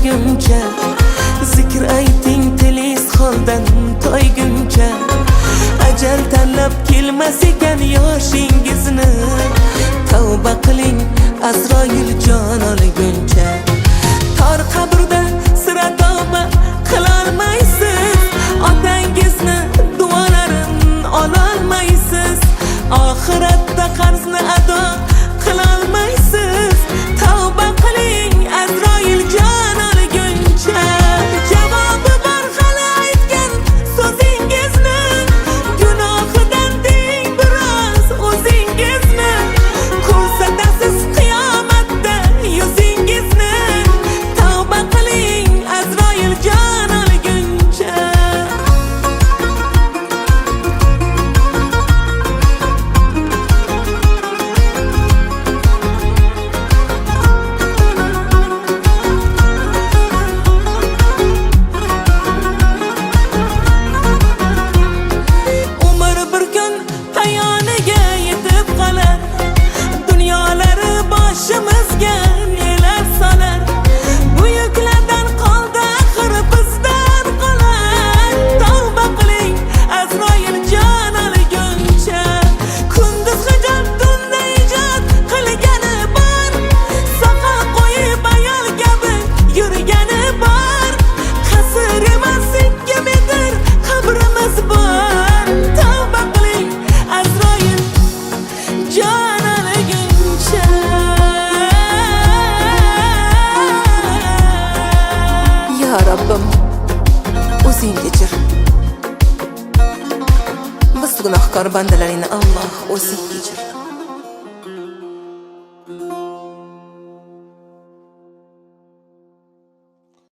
toyguncha, zikr ayting tilis holdan toyguncha. Ajal tanlab kelmas ekan yoshingizni, tavba qiling Azroil jon olguncha. Tor qabrda sira tavba qilolmaysiz, otangizni duolarini ololmaysiz, oxiratda qarzni ado qilolmaysiz. Tavba qiling Azroil jon olguncha. Javobi bor hali aytgan so'zingizni, gunohidan deng biroz o'zingizni. Ko'rsatasiz qiyomatda yuzingizni, tavba qiling Azroil jon olguncha. Boshimizga nelar solar, bu yuklardan qoldi axir bizdan qolar. Tavba qiling Azroil jon olguncha. Kunduz hijob tunda ijod qilgani bor, soqa qo'yib ayol kabi yurgani bor. Qasr emas 2 metr qabrimiz bor. Tavba qiling Azroil jon olguncha. Ya Rabbim, o'zing kechir. Biz gunohkor bandalaringni Alloh o'zing kechir.